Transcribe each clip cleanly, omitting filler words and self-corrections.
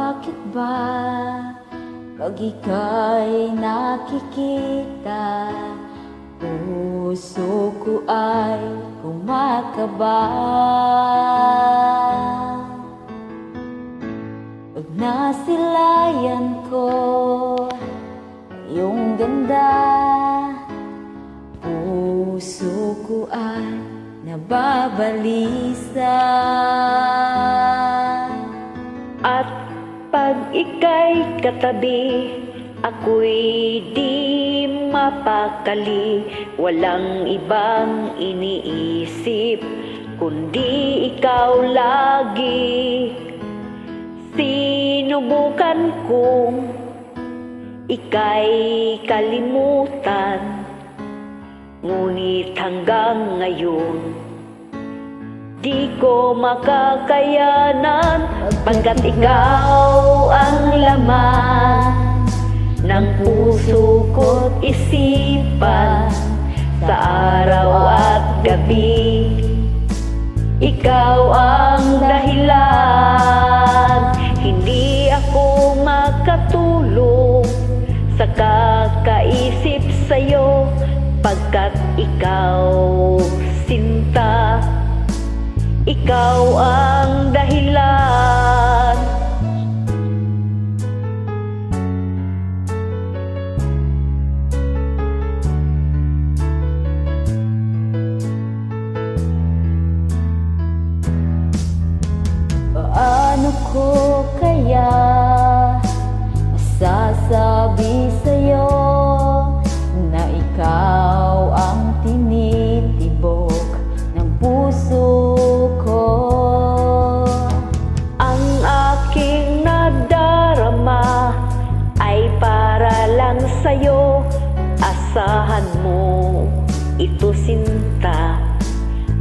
Bakit ba pag ika'y nakikita, puso ko ay kumakaba? Pag nasilayan ko iyong ganda, puso ko ay nababalisa. At pag ika'y katabi, ako'y di mapakali. Walang ibang iniisip kundi ikaw lagi. Sinubukan kong ika'y kalimutan, ngunit hanggang ngayon di ko makakayanan, pagkat ikaw ang laman ng puso ko't isipan sa araw at gabi. Ikaw ang dahilan, hindi ako makatulog sa kakaisip sa'yo, pagkat ikaw sinta. Ikaw ang dahilan. Paano ko kaya masasabi sa'yo na ikaw ang tinitibok ng puso ko? Ang aking nadarama ay para lang sa'yo. Asahan mo, ito sinta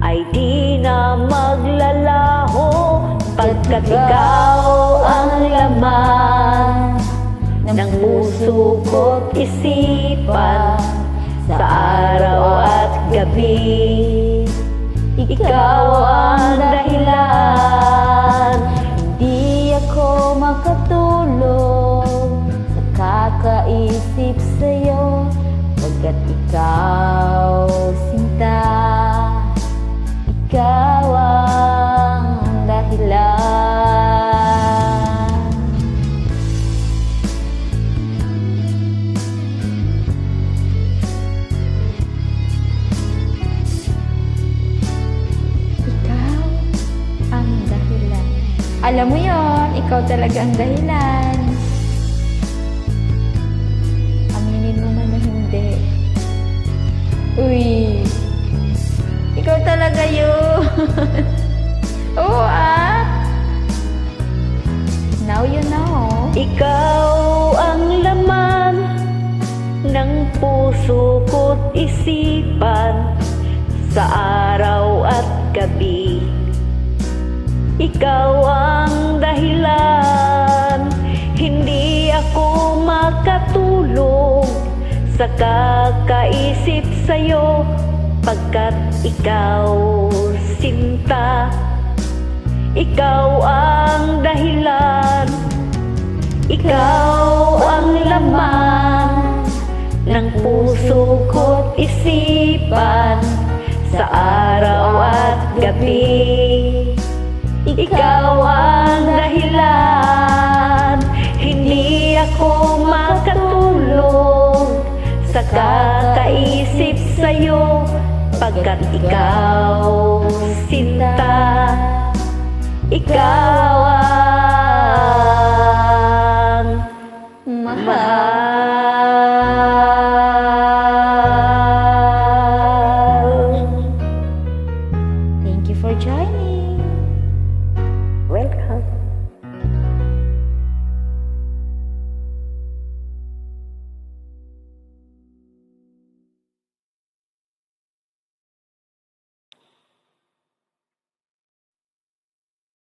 ay di na maglalaho, pagkat ikaw ang laman ng puso ko't isipan sa araw at gabi. Ikaw ang dahilan, hindi ako makatulog sa kakaisip sa'yo, pagkat ikaw sinta. Ikaw ang dahilan. Ikaw ang dahilan. Alam mo yon, ikaw talaga ang dahilan. Aminin mo man na hindi. Uy, ikaw talaga yun. Oo Now you know. ikaw ang laman ng puso ko't isipan sa araw at gabi. Ikaw ang dahilan, hindi ako makatulog sa kakaisip sa'yo, pagkat ikaw sinta. Ikaw ang dahilan, ikaw ang laman ng puso ko't isipan sa araw at gabi. Ikaw ang dahilan, hindi ako makatulog sa kakaisip sa'yo, pagkat ikaw sinta. Ikaw